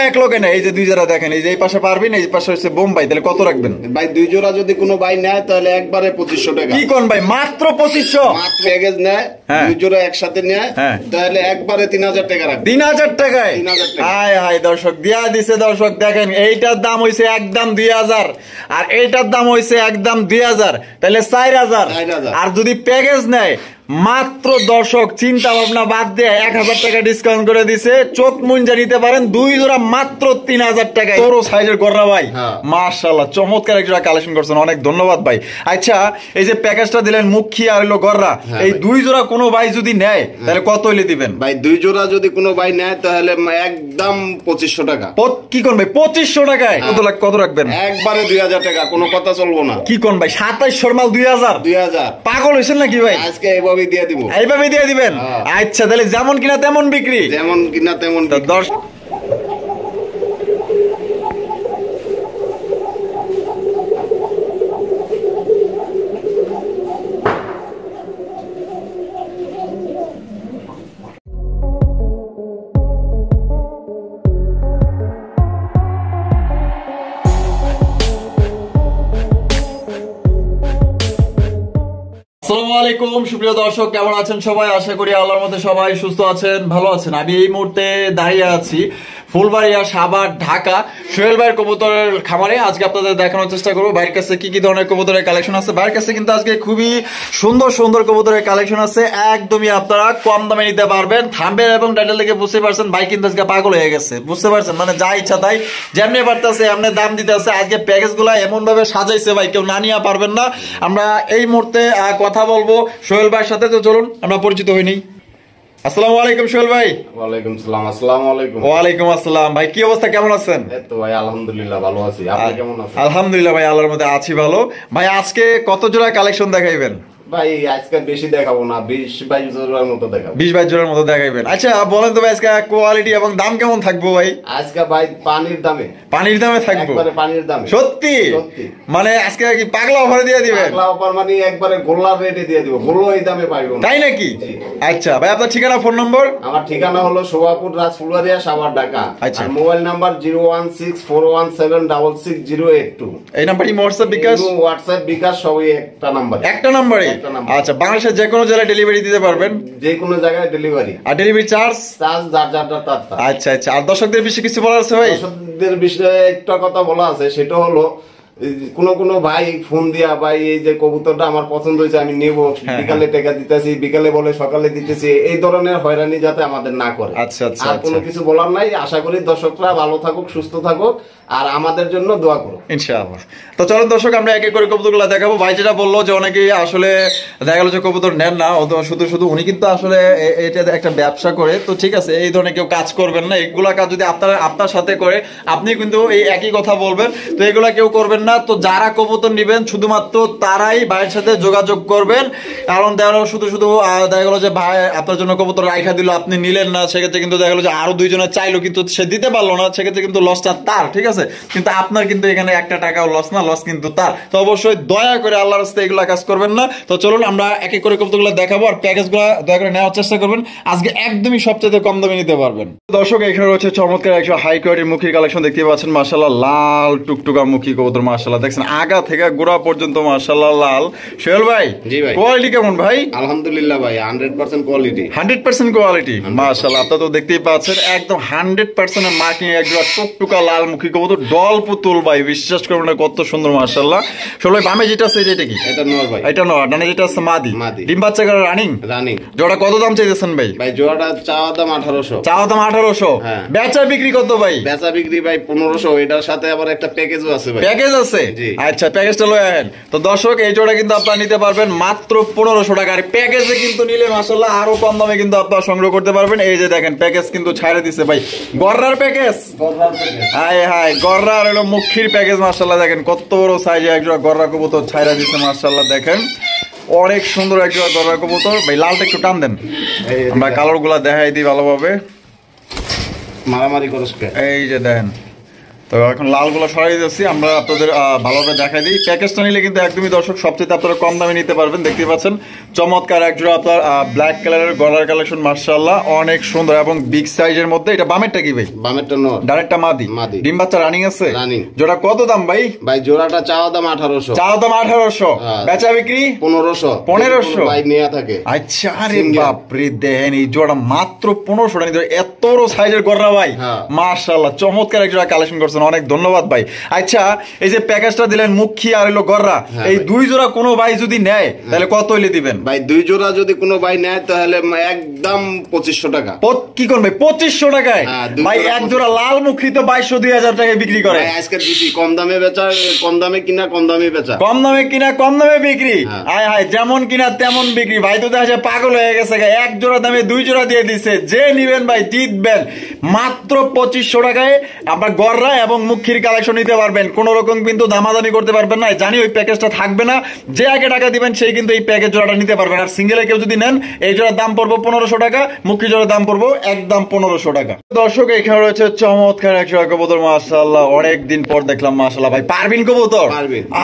এক লোকে না, এই যে 2 জোড়া দেখেন, এই যে এই পাশে পারবেন, এই পাশে হচ্ছে বোম্বাই, তাহলে কত রাখবেন ভাই? 2 জোড়া যদি কোনো ভাই নেয় তাহলে একবারে 2500 টাকা। কি কোন ভাই, মাত্র 2500? মাত্র প্যাকেজ নেয় 2 জোড়া একসাথে নেয় তাহলে একবারে 3000 টাকা রাখবেন। 3000 টাকায়? 3000 টাকা। হায় হায় দর্শক, দিয়া দিছে দর্শক। দেখেন এইটার দাম হইছে একদম 2000 আর এইটার দাম হইছে একদম 2000, তাহলে 4000। আর যদি প্যাকেজ নেয় মাত্র দর্শক চিন্তা ভাবনা বাদ দিয়ে 1000 টাকা ডিসকাউন্ট করে দিছে। চোখ মুঞ্জা নিতে পারেন 2 জোড়া মাত্র 3000 টাকায়। বড় সাইজের গররা ভাই, মাশাআল্লাহ চমৎকার এক জোড়া কালেকশন করছেন, অনেক ধন্যবাদ ভাই। আচ্ছা, এই যে প্যাকেজটা দিলেন মুখী আর হলো গররা, এই 2 জোড়া কোনো ভাই যদি নেয় তাহলে কত হইলে দিবেন ভাই? 2 জোড়া যদি কোনো ভাই নেয় তাহলে একদম 2500 টাকা। কি কোন ভাই, 2500 টাকায়? কত রাখবেন? একবারে 2000 টাকা, কোনো কথা চলবো না। কি কোন ভাই, 2700 মাল 2000? পাগল হইছেন নাকি ভাই? আজকে এইভাবে দিয়ে দিব। এইভাবে দিয়ে দিবেন? আচ্ছা, তাহলে যেমন কিনা তেমন বিক্রি। যেমন কিনা তেমন। আসসালামু আলাইকুম সুপ্রিয় দর্শক, কেমন আছেন সবাই? আশা করি আল্লাহর মধ্যে সবাই সুস্থ আছেন, ভালো আছেন। আমি এই মুহূর্তে দাঁড়িয়ে আছি ফুলবাড়িয়া, সাভার, ঢাকা সোহেল ভাইয়ের কবুতরের খামারে। আজকে আপনাদের দেখানোর চেষ্টা করবো ভাইয়ের কাছে কি কি ধরনের কবুতরের কালেকশন আছে। ভাইয়ের কাছে কিন্তু আজকে খুবই সুন্দর সুন্দর কবুতরের কালেকশন আছে, একদমই আপনারা কম দামে নিতে পারবেন। থাম্বনেল এবং টাইটেল দেখে বুঝতে পারছেন ভাই কিন্তু আজকে পাগল হয়ে গেছে, বুঝতে পারছেন? মানে যা ইচ্ছা তাই যেমনি পারতেছে এমনি দাম দিতে আছে। আজকে প্যাকেজ গুলা এমন ভাবে সাজাইছে ভাই, কেউ না নিয়ে পারবেন না। আমরা এই মুহূর্তে কথা বলবো সোহেল ভাইয়ের সাথে, তো চলুন আমরা পরিচিত হইনি। আসসালামু আলাইকুম সোহেল ভাই। ওয়ালাইকুম সালাম। আসসালামু আলাইকুম। ওয়ালাইকুম আসসালাম ভাই, কি অবস্থা, কেমন আছেন? এই তো ভাই আলহামদুলিল্লাহ ভালো আছি, আপনি কেমন আছেন? আলহামদুলিল্লাহ ভাই, আল্লাহর মধ্যে আছি ভালো। ভাই আজকে কত জোড়া কালেকশন দেখাইবেন? ভাই আজকে বেশি দেখাবো না, 20-22 জোড়ার মতো দেখাবো। 20-22 জোড়ার মতো দেখাইবেন? আচ্ছা বলেন তো ভাই আজকে কোয়ালিটি এবং দাম কেমন থাকবো ভাই? আজকে ভাই পানির দামে থাকবো। একবারে পানির দামে। সত্যি? মানে আজকে কি পাগলা অফারে দিয়ে দিবেন? পাগলা অফার মানে একবারে গোল্লার রেটে দিয়ে দিব, গোল্লা এই দামে পাইবো না। তাই নাকি? আচ্ছা ভাই, আপনার ঠিকানা, ফোন নম্বর? আমার ঠিকানা হলো শোভাপুর, রাজফুলবাড়িয়া, সাভার, ঢাকা। আচ্ছা। আর মোবাইল নাম্বার 01641766282। এই নাম্বারই হোয়াটসঅ্যাপ বিকাশ? হোয়াটসঅ্যাপ বিকাশ সবই একটা নাম্বার। একটা নাম্বারে? আচ্ছা, বাংলাদেশের যে কোনো জেলায় ডেলিভারি দিতে পারবেন? যে কোনো জায়গায় ডেলিভারি। আর ডেলিভারি চার্জ? যার তার। আচ্ছা আচ্ছা। আর দর্শকদের বিষয়ে কিছু বলার আছে ভাই? দর্শকদের বিষয়ে একটা কথা বলা আছে, সেটা হলো কোন ভাই ফোন দিয়া ভাই এই যে কবুতরটা আমার পছন্দ হয়েছে আমি নেব, বিকালে টাকা দিতেছি, বিকালে বলে সকালে দিতেছি, এই ধরনের হয়রানি যাতে আমাদের না করে। আচ্ছা আচ্ছা। আর কোনো কিছু বলার নাই। আশা করি দর্শকরা ভালো থাকুক, সুস্থ থাকুক আর আমাদের জন্য দোয়া করুন ইনশাআল্লাহ। তো চলুন দর্শক, আমরা এক এক করে কবুতরগুলো দেখাবো। ভাই যেটা বললো যে অনেকেই আসলে দেখা গেল যে কবুতর নেন না, শুধু উনি কিন্তু আসলে এটা একটা ব্যবসা করে। তো ঠিক আছে, এই ধরনের কেউ কাজ করবেন না। এগুলা কাজ যদি আপনার সাথে করে, আপনি কিন্তু এই একই কথা বলবেন। তো এগুলা কেউ করবেন না। তো যারা কবুতর নিবেন শুধুমাত্র তারাই ভাইয়ের সাথে যোগাযোগ করবেন। কারণ দেখা গেল শুধু দেখা গেলো যে ভাই আপনার জন্য কবুতর রাইখা দিল, আপনি নিলেন না, সেক্ষেত্রে কিন্তু দেখা গেলো যে আরো 2 জনে চাইলো কিন্তু সে দিতে পারলো না, সেক্ষেত্রে কিন্তু লসটা তার। ঠিক আছে, কিন্তু আপনার কিন্তু এখানে একটা টাকাও লস না, লস কিন্তু তার। তো অবশ্যই দয়া করে আল্লাহর রাস্তায় এগুলা কাজ করবেন না। তো চলুন আমরা এক এক করে কবুতরগুলো দেখাবো, আর প্যাকেজগুলো দয়া করে নেওয়ার চেষ্টা করবেন। আজকে একদমই সবচেয়ে কম দামে নিতে পারবেন। দর্শক এখানে রয়েছে চমৎকার একশো হাই কোয়ালিটির মুখীর কালেকশন দেখতে পাচ্ছেন। মাশাআল্লাহ লাল টুকটুকা মুখী কবুতর, মাশাআল্লাহ দেখছেন আগা থেকে গোড়া পর্যন্ত মাশাআল্লাহ লাল। সোহেল ভাই, জি ভাই, কোয়ালিটি কেমন ভাই? আলহামদুলিল্লাহ ভাই 100% কোয়ালিটি। 100% কোয়ালিটি মাশাআল্লাহ, আপনারা তো দেখতেই পাচ্ছেন একদম 100% মার্কিং একজোড়া টুকটুকা লাল মুখী কবুতর, ডল পুতুল ভাই, বিশ্বাস করবেন না কত সুন্দর মাশাআল্লাহ। সোহেল ভাই বামে যেটা আছে এটা কি? এটা নর ভাই। এটা নর, ডানে যেটা আছে মাদি। ডিম বাচ্চা করে রানিং। জোড়া কত দাম চাইতেছেন ভাই? ভাই জোড়াটা চাওয়া দাম 1800। চাওয়া দাম 1800? বেচা বিক্রি কত ভাই? বেচা বিক্রি ভাই 1500। এটার সাথে আবার একটা প্যাকেজও আছে ভাই। প্যাকেজ আছে? আচ্ছা, প্যাকেজটা লয়ে আহেন। তো দর্শক এই জোড়া কিন্তু আপনারা নিতে পারবেন মাত্র 1500 টাকা। আর প্যাকেজে কিন্তু নিলে মাশাআল্লাহ আরো কম দামে কিন্তু আপনারা সংগ্রহ করতে পারবেন। এই যে দেখেন প্যাকেজ কিন্তু ছাইড়ে দিছে ভাই, গররার প্যাকেজ। হাই হাই, গররা আর হলো মুখীর প্যাকেজ। মাশাআল্লাহ দেখেন কত বড় সাইজে একজোড়া গররা কবুতর ছাইড়া দিছে মাশাআল্লাহ। দেখেন অনেক সুন্দর একজোড়া গররা কবুতর। ভাই লালটা একটু টান দেন, আমরা কালার গুলা দেখাই দিই ভালোভাবে। মারামারি করস কে? এই যে দেখেন, তো এখন লালগুলো সরাই দিচ্ছি, আমরা আপনাদের ভালোভাবে দেখাই দিই। প্যাকেজটা নিলে কিন্তু একদমই দর্শক সবচেয়ে আপনারা কম দামে নিতে পারবেন, দেখতে পাচ্ছেন। চমৎকার এক জোড়া আপনার ব্ল্যাক কালারের গলার কালেকশন মাশাআল্লাহ অনেক সুন্দর এবং বিগ সাইজের মধ্যে। এটা বামেরটা কি ভাই? বামেরটা নর, ডানেরটা মাদি। মাদি। ডিম বাচ্চা রানিং আছে? রানিং। জোড়া কত দাম ভাই? ভাই জোড়াটা চাওয়া দাম 1800। চাওয়া দাম 1800, বেচা বিক্রি 1500। 1500 ভাই নেয়া থাকে। আচ্ছা, আরে বাপ রে, দেখেন এই জোড়া মাত্র 1500 টাকা নিতে, এত বড় সাইজের গররা ভাই। মাশাআল্লাহ চমৎকার এক জোড়া কালেকশন করছেন, অনেক ধন্যবাদ ভাই। আচ্ছা, এই যে প্যাকেজটা দিলেন মুখী আর হলো গররা, এই দুই জোড়া কোনো ভাই যদি নেয় তাহলে কত হইলে দিবেন? ভাই দুই জোড়া যদি কোনো ভাই নেয় তাহলে একদম 2500 টাকা। কি কোন ভাই 2500 টাকায়? ভাই এক জোড়া লাল মুখী তো 2200-2000 টাকায় বিক্রি করে। আজকের বেশি কম দামে বেচা, কম দামে কিনা কম দামে বেচা, কম দামে কিনা কম দামে বিক্রি। হায় হায়, যেমন কিনা তেমন বিক্রি। ভাই তো দেখা যায় পাগল হয়ে গেছে, এক জোড়া দামে দুই জোড়া দিয়ে দিছে। যে নিবেন ভাই জিতবেন। মাত্র 2500 টাকায় আপনার গররা এবং মুখীর কালেকশন নিতে পারবেন। কোন রকম কিন্তু দামাদামি করতে পারবেন না। জানি ওই প্যাকেজটা থাকবে না, যে আগে টাকা দিবেন সেই কিন্তু এই প্যাকেজ জোড়াটা নিতে পারবেন। আর সিঙ্গেলে কেউ যদি নেন এই জোড়ার দাম পড়বো 1500 টাকা, মুখী জোড়ার দাম পড়বো একদম 1500 টাকা। দর্শক এখানে রয়েছে চমৎকার এক জোড়া কবুতর মাশাআল্লাহ, অনেকদিন পর দেখলাম মাশাআল্লাহ ভাই। পারবিন কবুতর,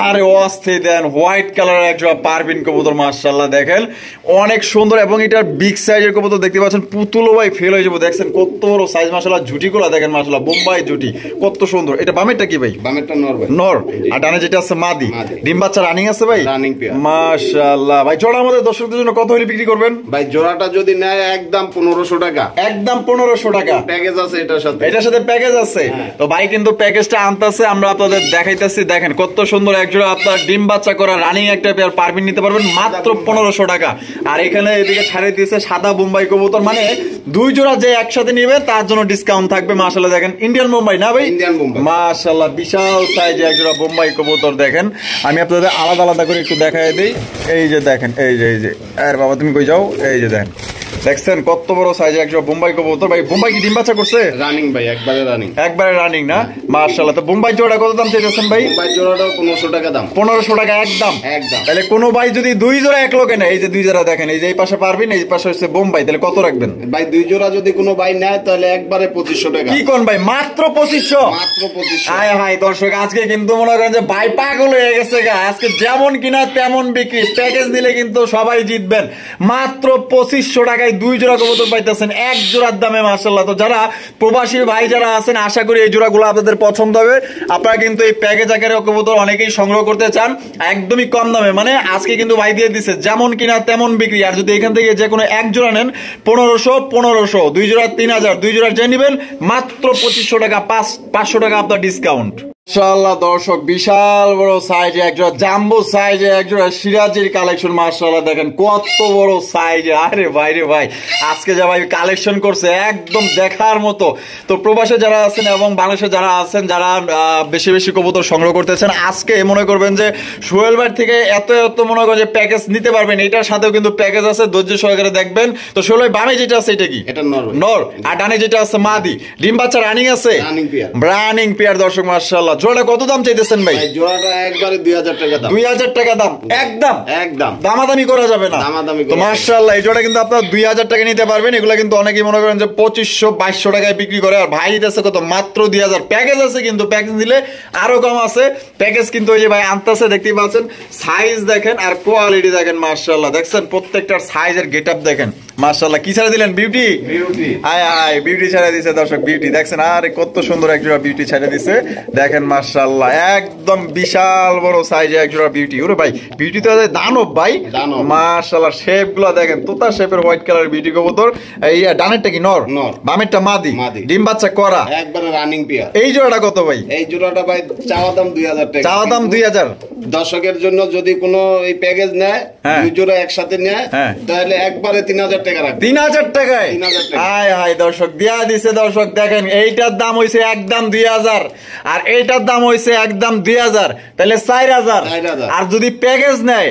আরে অস্থির দেন, হোয়াইট কালার এক জোড়া পারবিন কবুতর মাশাআল্লাহ, দেখেন অনেক সুন্দর এবং এটার বিগ সাইজের কবুতর দেখতে পাচ্ছেন। পুতুলো ভাই ফেল হয়ে যাবো, দেখছেন কত বড় সাইজ মাশাআল্লাহ। ঝুটিগুলো দেখেন মাশাআল্লাহ, বোম্বাই ঝুটি কত সুন্দর। এটা বামেরটা কি ভাই? বামেরটা নর ভাই। নর। আর ডানে যেটা আছে মাদি। ডিম বাচ্চা রানিং আছে ভাই? রানিং পেয়ার মাশাআল্লাহ। ভাই জোড়ার মধ্যে দর্শকদের জন্য কত হলে বিক্রি করবেন? ভাই জোড়াটা যদি নেয় একদম 1500 টাকা। একদম 1500 টাকা প্যাকেজ আছে এটার সাথে। এটার সাথে প্যাকেজ আছে। তো ভাই কিন্তু প্যাকেজটা আনতেছে, আমরা আপনাদের দেখাইতেছি। দেখেন কত সুন্দর এক জোড়া আপনার ডিম বাচ্চা করা রানিং একটা পেয়ার পারবিন নিতে পারবেন মাত্র 1500 টাকা। আর এখানে এদিকে ছাড়িয়ে দিয়েছে সাদা বোম্বাই কবুতর, মানে দুই জোড়া যে একসাথে নিবে তার জন্য ডিসকাউন্ট থাকবে মাশাআল্লাহ। দেখেন ইন্ডিয়ান বোম্বাই না ভাই? ইন্ডিয়ান বোম্বাই মাশাআল্লাহ, বিশাল সাইজে এক জোড়া বোম্বাই কবুতর। দেখেন আমি আপনাদের আলাদা আলাদা করে একটু দেখাই দিই। এই যে দেখেন, এই যে আরে বাবা তুমি কই যাও, এই যে দেখেন, দেখছেন কত বড় সাইজের একটা বোম্বাই কবুতর। ভাই বোম্বাই কি ডিম বাচ্চা করছে? রানিং ভাই, একবারে রানিং। একবারে রানিং না? মাশাআল্লাহ। তো বোম্বাই জোড়া কত দাম চাইতেছেন ভাই? বোম্বাই জোড়াটা 1500 টাকা দাম। 1500 টাকা একদম। একদম। তাহলে কোন ভাই যদি দুই জোড়া এক লোকে নেয়, এই যে দুই জোড়া দেখেন, এই যে এই পাশে পারবেন, এই পাশে হচ্ছে বোম্বাই, তাহলে কত রাখবেন? ভাই দুই জোড়া যদি কোনো ভাই নেয় তাহলে একবারে 2500 টাকা। কি কোন ভাই মাত্র 2500? মাত্র 2500। হায় হায় দর্শক, আজকে কিন্তু মনে করেন যে ভাই পাগল হয়ে গেছে গা। আজকে যেমন কিনা তেমন বিক্রি, প্যাকেজ নিলে কিন্তু সবাই জিতবেন। মাত্র 2500 টাকায় দুই জোড়া কবুতর পাইতেছেন এক জোড়ার দামে মাশাআল্লাহ। তো যারা প্রবাসী ভাই যারা আছেন, আশা করি এই জোড়াগুলো আপনাদের পছন্দ হবে। আপনারা কিন্তু এই প্যাকেজ আকারে কবুতর অনেকেই সংগ্রহ করতে চান একদমই কম দামে, মানে আজকে কিন্তু ভাই দিয়ে দিচ্ছে যেমন কিনা তেমন বিক্রি। আর যদি এখান থেকে যে কোনো এক জোড়া নেন 1500, দুই জোড়া 3000, দুই জোড়া যে নিবেন মাত্র 2500 টাকা, 500 টাকা আপনার ডিসকাউন্ট। মাশাআল্লাহ দর্শক, বিশাল বড় সাইজে একজোড়া জাম্বো সাইজে একজোড়া সিরাজির কালেকশন মাশাআল্লাহ। দেখেন কত বড় সাইজে, আরে ভাই রে ভাই, আজকে যা ভাই কালেকশন করছে একদম দেখার মতো। তো প্রবাসে যারা আছেন এবং বাংলাদেশে যারা আছেন, যারা বেশি বেশি কবুতর সংগ্রহ করতেছেন, আজকে মনে করবেন যে সোহেল ভাই থেকে এত মনে করেন যে প্যাকেজ নিতে পারবেন। এটার সাথেও কিন্তু প্যাকেজ আছে, ধৈর্য সহকারে দেখবেন। তো সোহেল ভাই বামে যেটা আছে এটা কি? এটা নর। আর ডানে যেটা আছে মাদি। ডিম বাচ্চা রানিং আছে? রানিং পেয়ার দর্শক মাশাআল্লাহ। জোড়া কত দাম চাইতেছেন ভাই? জোড়াটা একবারে 2000 টাকা দাম। 2000 টাকা দাম একদম। একদম দামাদামি করা যাবে না। তো মাশাআল্লাহ এই জোড়া কিন্তু আপনারা 2000 টাকা নিতে পারবেন। এগুলা কিন্তু অনেকেই মনে করেন যে 2500-2200 টাকায় বিক্রি করে, আর ভাই দিতেছে কত? মাত্র 2000। প্যাকেজ আছে কিন্তু, প্যাকেজ দিলে আরো কম আছে। প্যাকেজ কিন্তু ওই যে ভাই আনতেছে, দেখতেই পাচ্ছেন। সাইজ দেখেন আর কোয়ালিটি দেখেন মাশাআল্লাহ। দেখছেন প্রত্যেকটার সাইজের গেটআপ দেখেন মাশাআল্লাহ। কি ছাড়া দিলেন? বিউটি। আয় আয় বিউটি ছাড়া দিছে দর্শক, বিউটি দেখছেন। আরে কত সুন্দর এক জোড়া বিউটি ছাড়া দিছে দেখেন মাশাআল্লাহ। একদম বিশাল বড় সাইজে এক জোড়া বিউটি। ওরে ভাই বিউটি তো দানব ভাই মাশাআল্লাহ। শেপ গুলা দেখেন, তোতা শেপের হোয়াইট কালার বিউটি কবুতর। এই ডানেরটা কি নর? বামেরটা মাদি। ডিম বাচ্চা করা একবারে রানিং পেয়ার। এই জোড়াটা কত ভাই? এই জোড়াটা ভাই চাওয়া দাম 2000 টাকা। চাওয়া দাম 2000। দর্শকের জন্য যদি কোনো এই প্যাকেজ নেয়, দুই জোড়া একসাথে নেয়, তাহলে একবারে 3000 টাকা রাখবে। 3000 টাকায়? হায় হায় দর্শক, দিয়া দিছে দর্শক। দেখেন এইটার দাম হইছে একদম 2000, আর এইটার দাম হইছে একদম 2000, তাহলে 4000। আর যদি প্যাকেজ নেয়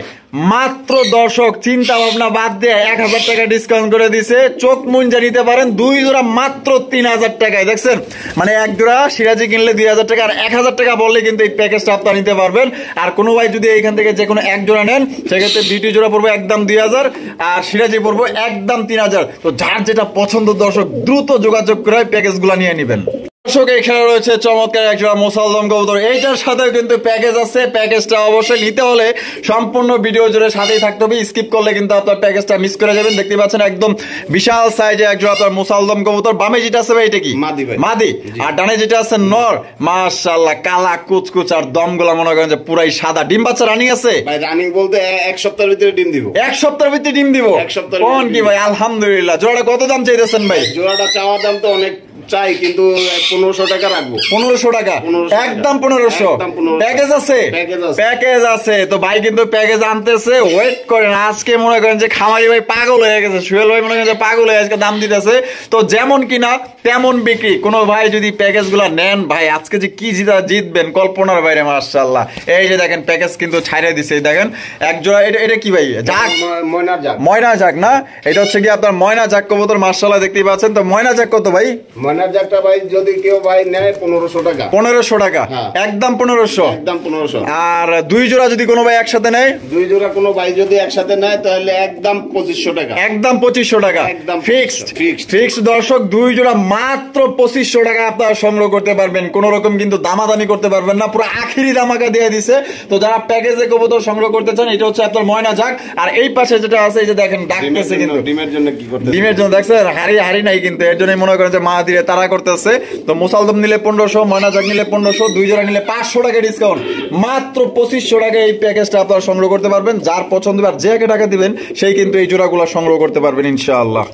মাত্র দর্শক চিন্তা ভাবনা বাদ দিয়ে 1000 টাকা ডিসকাউন্ট করে দিছে। চোখ মুঞ্জা নিতে পারেন দুই জোড়া মাত্র 3000 টাকায়। দেখছেন মানে এক জোড়া সিরাজি কিনলে 2000 টাকা, আর 1000 টাকা বললে কিন্তু এই প্যাকেজটা আপনারা নিতে পারবেন। আর কোনো ভাই যদি এইখান থেকে যে কোনো এক জোড়া নেন, সেক্ষেত্রে বিউটি জোড়া পড়বে একদম 2000, আর সিরাজি পড়বে একদম 3000। তো যার যেটা পছন্দ দর্শক দ্রুত যোগাযোগ করে প্যাকেজগুলো নিয়ে নেবেন। দর্শক এখানে রয়েছে চমৎকার একটা মুসালদম কবুতর, এইটার সাথে কিন্তু প্যাকেজ আছে। প্যাকেজটা অবশ্যই নিতে হলে সম্পূর্ণ ভিডিও জুড়ে সাথেই থাকতে হবে, স্কিপ করলে কিন্তু আপনার প্যাকেজটা মিস করে যাবেন। দেখতে পাচ্ছেন একদম বিশাল সাইজে একজন আপনার মুসালদম কবুতর। বামে যেটা আছে ভাই এটা কি মাদি ভাই, মাদি, আর ডানে যেটা আছে নর। মাশাআল্লাহ কালা কুচকুচ আর দমগুলা মনে করেন যে পুরাই সাদা। ডিম বাচ্চা রানিং আছে ভাই? রানিং বলতে এক সপ্তাহের ভিতরে ডিম দিব। এক সপ্তাহের ভিতরে ডিম দিব? এক সপ্তাহের কোন কি ভাই, আলহামদুলিল্লাহ। জোড়াটা কত দাম চাইতেছেন ভাই? জোড়াটা চাওয়ার দাম তো অনেক চাই, কিন্তু 1500 টাকা রাখবো। 1500 টাকা? 1500 একদম 1500। একদম 1500 প্যাকেজ আছে? প্যাকেজ আছে। প্যাকেজ আছে তো ভাই কিন্তু প্যাকেজ আনতেছে, ওয়েট করেন। আজকে মনে করেন যে খামারি ভাই পাগল হয়ে গেছে, সোহেল ভাই মনে করেন যে পাগল হয়ে আজকে দাম দিতেছে। তো যেমন কিনা তেমন বিক্রি। কোন ভাই যদি প্যাকেজ গুলা নেন ভাই, আজকে যে কি জিতবেন কল্পনার বাইরে। মাশাআল্লাহ এই যে দেখেন প্যাকেজ কিন্তু ছাইড়ে দিছে। দেখেন এক জোড়া। এটা কি ভাই? জাক? ময়নার জাক। ময়না জাক না? এটা হচ্ছে কি আপনার ময়না জাক কবুতর। মাশাআল্লাহ দেখতেই পাচ্ছেন। তো ময়না জাক কত ভাই? ময়নার জাকটা ভাই যদি কেউ ভাই নেয় 1500 টাকা। 1500 টাকা? একদম 1500? একদম 1500। আর দুই জোড়া যদি কোনো ভাই একসাথে নেয়? দুই জোড়া কোনো ভাই যদি একসাথে নেয় তাহলে একদম 2500 টাকা। একদম 2500 টাকা? একদম ফিক্সড? ফিক্সড। ফিক্সড দর্শক, দুই জোড়া মাত্র 2500 টাকা আপনারা সংগ্রহ করতে পারবেন। কোন রকম কিন্তু দামাদামি করতে পারবেন না, পুরো আখিরি দামাকা দিয়ে দিছে। তো যারা প্যাকেজে কবুতর সংগ্রহ করতে চান, এটা হচ্ছে আপনার ময়না জাক। আর এই পাশে যেটা আছে এই যে দেখেন ডাকতেছে কিন্তু। ডিমের জন্য কি করতে? ডিমের জন্য দেখছেন হাড়ি নাই কিন্তু, এর জন্যই মনে করেন যে মা দিয়ে তারা করতেছে। তো মুসালদম নিলে 1500, ময়না জাক নিলে 1500, দুই জোড়া নিলে 500 টাকা ডিসকাউন্ট। মাত্র 2500 টাকা এই প্যাকেজটা আপনারা সংগ্রহ করতে পারবেন। যার পছন্দ আর যে টাকা দিবেন সেই কিন্তু এই জোড়াগুলো সংগ্রহ করতে পারবেন ইনশাআল্লাহ।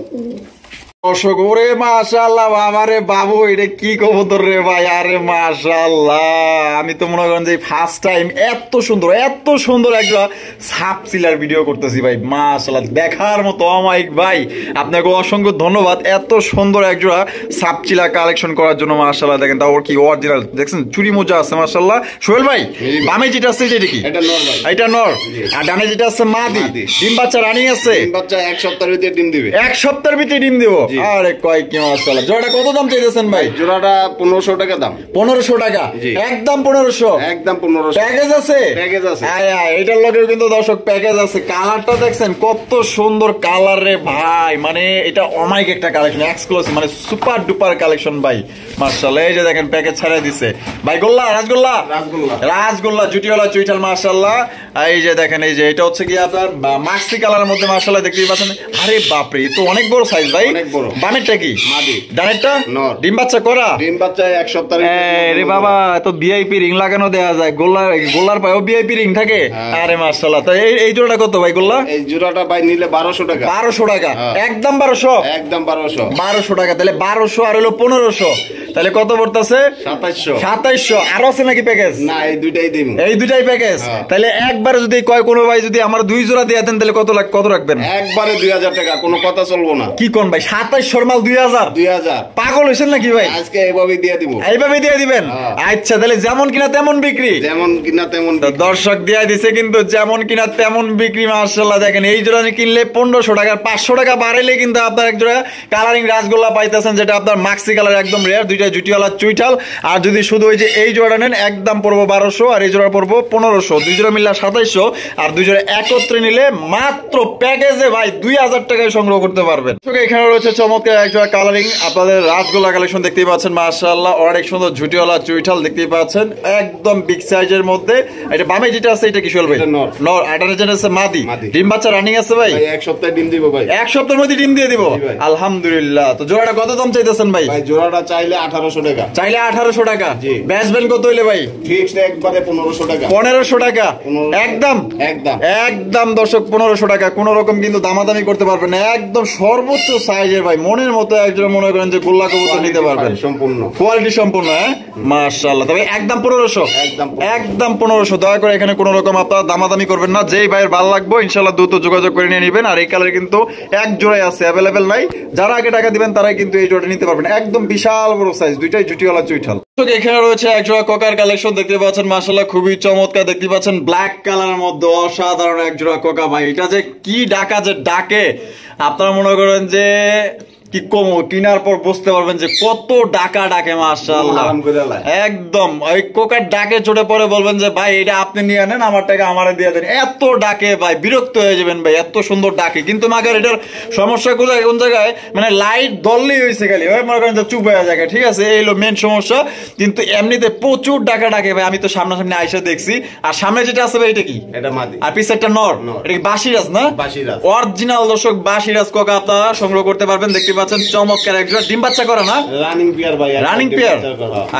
দর্শক ওরে মাশাআল্লাহ, বাবারে বাবু এটা কি কবুতর রে ভাই। আরে মাশাআল্লাহ, আমি তো মনে করেন যে ফার্স্ট টাইম এত সুন্দর একটা সাপ সিলার ভিডিও করতেছি ভাই। মাশাআল্লাহ দেখার মতো অমাইক ভাই, আপনাকে অসংখ্য ধন্যবাদ এত সুন্দর একজোড়া সাপ চিলা কালেকশন করার জন্য। মাশাআল্লাহ দেখেন তাও কি অরিজিনাল, দেখছেন চুরি মোজা আছে মাশাআল্লাহ। সোহেল ভাই বামে যেটা আছে এটা কি? এটা নর ভাই। এটা নর। আর ডানে যেটা আছে মাদি। ডিম বাচ্চা রানিং আছে? ডিম বাচ্চা এক সপ্তাহের ভিতরে ডিম দিবে। এক সপ্তাহের ভিতরে ডিম দিব? আরে কয় কি মাশাআল্লাহ। জোড়াটা কত দাম চাইতেছেন ভাই? জোড়াটা 1500 টাকা দাম। 1500 টাকা? একদম 1500? একদম 1500। প্যাকেজ আছে? প্যাকেজ আছে। এটার লগেও কিন্তু দর্শক প্যাকেজ আছে। কালারটা দেখছেন কত সুন্দর কালার রে ভাই, মানে এটা অমাইক একটা কালেকশন, এক্সক্লুসিভ মানে সুপার ডুপার কালেকশন ভাই। মাশাআল্লাহ এই যে দেখেন প্যাকেজ ছাড়াই দিছে ভাই। রাসগোল্লা জুটিওয়ালা চুইঠাল মাশাআল্লাহ। এই যে দেখেন এই যে এটা হচ্ছে কি আপনার মাক্সি কালারের মধ্যে মাশাআল্লাহ দেখতেই পাচ্ছেন। আরে বাপরে তো অনেক বড় সাইজ ভাই। অনেক বড়। বামেরটা কি? মাদি। ডানেরটা নর। ডিম বাচ্চা করা? ডিম বাচ্চা এক সপ্তাহের রে বাবা, তো ভিআইপি রিং লাগানো দেয়া যায়। গোল্লার পায়েও ভিআইপি রিং থাকে। আরে মাশাআল্লাহ। তো এই জোড়াটা কত ভাই গোল্লা? এই জোড়াটা ভাই নিলে 1200 টাকা। 1200 টাকা? একদম 1200? একদম 1200। 1200 টাকা? তাহলে 1200 আর হলো 1500, তাহলে কত পড়তেছে? 2700। 2700। আরো আছে নাকি প্যাকেজ? না এই দুইটাই দিন। এই দুইটাই প্যাকেজ? তাহলে একবারে যদি কয় কোনো ভাই যদি আমার দুই জোড়া দিয়ে দেন তাহলে কত রাখবেন? একবারে 2000 টাকা, কোনো কথা চলবো না। কি কোন ভাই 2700 মাল 2000? 2000 পাগল হইছেন নাকি ভাই? আজকে এইভাবে দিয়ে দিব। এইভাবে দিয়ে দিবেন? আচ্ছা তাহলে যেমন কিনা তেমন বিক্রি? যেমন কিনা তেমন। দর্শক দিয়ে দিছে কিন্তু যেমন কিনা তেমন বিক্রি। মাশাআল্লাহ দেখেন এই জোড়া কিনলে 1500 টাকা, 500 টাকা বাড়াইলে কিন্তু আপনার এক জোড়া কালারিং রাসগোল্লা পাইতেছেন, যেটা আপনার মাক্সি কালার একদম রেয়ার, দুইটা জুটিওয়ালা চুইঠাল। আর যদি শুধু ওই যে এই জোড়া নেন একদম পড়বো 1200, আর এই জোড়া পড়বো 1500। দুই জোড়া মিললে 2700, আর দুই জোড়া একত্রে নিলে মাত্র প্যাকেজে ভাই 2000 টাকায় সংগ্রহ করতে পারবেন। এখানে রয়েছে চমৎকার এক জোড়া কালারিং আপনাদের রাসগোল্লা কালেকশন দেখতেই পাচ্ছেন। মাশাআল্লাহ অনেক সুন্দর ঝুটিওয়ালা চুইঠাল দেখতেই পাচ্ছেন, একদম বিগ সাইজের মধ্যে। এটা বামে যেটা আছে এটা কি সোহেল ভাই? নর। আটারে যেটা আছে মাদি। ডিম বাচ্চা রানিং আছে ভাই? এক সপ্তাহে ডিম দিব ভাই। এক সপ্তাহের মধ্যে ডিম দিয়ে দিব? আলহামদুলিল্লাহ। তো জোড়াটা কত দাম চাইতেছেন ভাই? জোড়াটা চাইলে 1800 টাকা। চাইলে 1800 টাকা? বেচবেন কত হইলে ভাই? ফিক্সড একবারে 1500 টাকা। 1500 টাকা? একদম একদম দর্শক 1500 টাকা। কোন রকম কিন্তু দামাদামি করতে পারবেন না, একদম সর্বোচ্চ সাইজের ভাই মনের মতো একজন মনে করেন যে গোল্লা কবুতর নিতে পারবেন, সম্পূর্ণ কোয়ালিটি সম্পূর্ণ। হ্যাঁ মাশাআল্লাহ। তবে একদম 1500? একদম 1500। দয়া করে এখানে কোন রকম আপনারা দামাদামি করবেন না, যেই ভাইয়ের ভালো লাগবে ইনশাআল্লাহ দ্রুত যোগাযোগ করে নিয়ে নেবেন। আর এই কালার কিন্তু এক জোড়াই আছে, অ্যাভেলেবেল নাই। যারা আগে টাকা দিবেন তারাই কিন্তু এই জোড়াটা নিতে পারবেন, একদম বিশাল বড় সাইজ, দুইটাই জুটিওয়ালা চুইঠাল। এখানে রয়েছে এক জোড়া কোকার কালেকশন দেখতে পাচ্ছেন, মাশাআল্লাহ খুবই চমৎকার দেখতে পাচ্ছেন, ব্ল্যাক কালারের মধ্যে অসাধারণ এক জোড়া কোকা ভাই। এটা যে কি ডাকা যে ডাকে আপনারা মনে করেন যে কি কম, কিনার পর বুঝতে পারবেন যে কত ডাকা ডাকে মাশাআল্লাহ, একদম ওই কোকার ডাকে চড়ে পরে বলবেন যে ভাই এটা আপনি নিয়ে নেন, আমার টাকা আমারে দিয়ে দেন। এত ডাকে ভাই, বিরক্ত হয়ে যাবেন ভাই, এত সুন্দর ডাকে। কিন্তু মাগার এটার সমস্যা কোন জায়গায়, মানে লাইট দললেই হয়েছে খালি ওই মনে করেন যে চুপ হয়ে যায়, ঠিক আছে, এই হলো মেন সমস্যা। কিন্তু এমনিতে প্রচুর ডাকা ডাকে ভাই, আমি তো সামনাসামনি আইসা দেখছি। আর সামনে যেটা আছে ভাই এটা কি? এটা মাদি। আর পিছে একটা নর, এটা কি বাসিরাজ না? বাসিরাজ, অরিজিনাল দর্শক বাসিরাজ কোকা আপনারা সংগ্রহ করতে পারবেন। দেখতে পাচ্ছেন চমৎকার এক জোড়া, ডিম বাচ্চা করা না? রানিং পেয়ার ভাই, রানিং পেয়ার।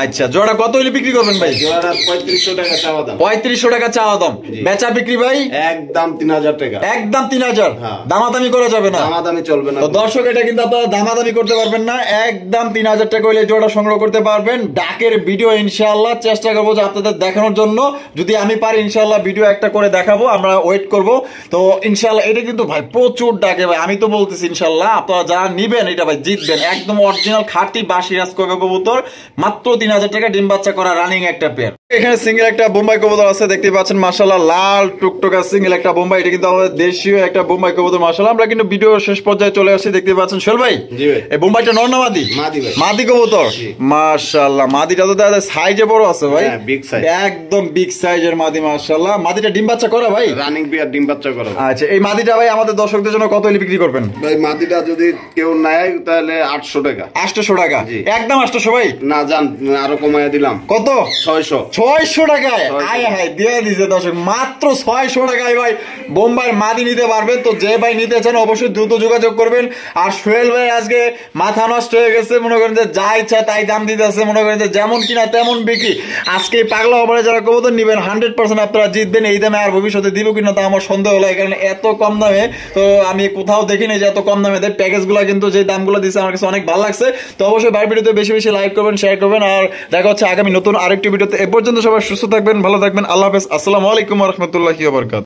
আচ্ছা, জোড়া কত হইলে বিক্রি করবেন ভাই? জোড়া 3500 টাকা চাওয়া দাম। 3500 টাকা চাওয়া দাম। বেচা বিক্রি ভাই একদম 3000 টাকা। একদম 3000। দামাদামি করা যাবে না? দামাদামি চলবে না। তো দর্শক এটা কিন্তু আপনারা দামাদামি করতে পারবেন না, একদম 3000 টাকা হইলে জোড়া সংগ্রহ করতে পারবেন। ডাকের ভিডিও ইনশাআল্লাহ চেষ্টা করবো যে আপনাদের দেখানোর জন্য, যদি আমি পারি ইনশাআল্লাহ ভিডিও একটা করে দেখাবো, আমরা ওয়েট করব। তো ইনশাআল্লাহ এটা কিন্তু ভাই প্রচুর ডাকে ভাই, আমি তো বলতেছি ইনশাআল্লাহ আপনারা যারা নিবেন এটা ভাই জিতবেন। একদম অরিজিনাল খাঁটি বাসিরাজ কোকা কবুতর, মাত্র 3000 টাকা, ডিম বাচ্চা করা রানিং একটা পেয়ার। এখানে সিঙ্গেল একটা বোম্বাই কবুতর আছে, দেখতে পাচ্ছেন মাশাআল্লাহ, লাল টুকটুকা সিঙ্গেল একটা বোম্বাই। এটা কিন্তু আমাদের দেশীয় একটা বোম্বাই কবুতর মাশাআল্লাহ। আমরা কিন্তু ভিডিও শেষ পর্যায়ে চলে আসছি, দেখতে পাচ্ছেন সোহেল ভাই। জি ভাই, এই বোম্বাইটা নর না মাদি? মাদি ভাই। মাদি কবুতর মাশাআল্লাহ। মাদিটা তো দাদা সাইজে বড় আছে ভাই, বিগ সাইজ, একদম বিগ সাইজের মাদি মাশাআল্লাহ। মাদিটা ডিম বাচ্চা করা ভাই? রানিং পেয়ার, ডিম বাচ্চা করা। আচ্ছা, এই মাদিটা ভাই আমাদের দর্শকদের জন্য কত হলে বিক্রি করবেন ভাই? মাদিটা যদি কেউ নেয় তাহলে 800 টাকা। 800 টাকা? একদম 800 ভাই? না জান, আরো কমায় দিলাম। কত? 600। 600 টাকায়? আয় হায়, দিয়ে দিছে দর্শক, মাত্র 600 টাকায় ভাই বোম্বাই মাদি নিতে পারবেন। তো যে ভাই নিতে চান অবশ্যই দ্রুত যোগাযোগ করবেন। আর সোহেল ভাই আজকে মাথা নষ্ট হয়ে গেছে, মনে করেন যে যা ইচ্ছা তাই দাম দিতেছে, মনে করেন যে যেমন কিনা তেমন বিক্রি। আজকে পাগলা অফারে যারা কবুতর নিবেন 100% আপনারা জিতবেন। এই দামে আর ভবিষ্যতে দিব কিনা তা আমার সন্দেহ হলো, কারণ এত কম দামে তো আমি কোথাও দেখিনি যে এত কম দামে দেয়। প্যাকেজগুলো কিন্তু যে দামগুলো দিচ্ছে আমার কাছে অনেক ভালো লাগছে। তো অবশ্যই ভাই ভিডিওতে বেশি বেশি লাইক করবেন, শেয়ার করবেন। আর দেখা হচ্ছে আগামী নতুন আরেকটি ভিডিওতে। এ পর্যন্ত সবাই সুস্থ থাকবেন, ভালো থাকবেন, আল্লাহ হাফেজ, আসসালামু আলাইকুম ওয়া রাহমাতুল্লাহি ওয়া বারাকাতুহু।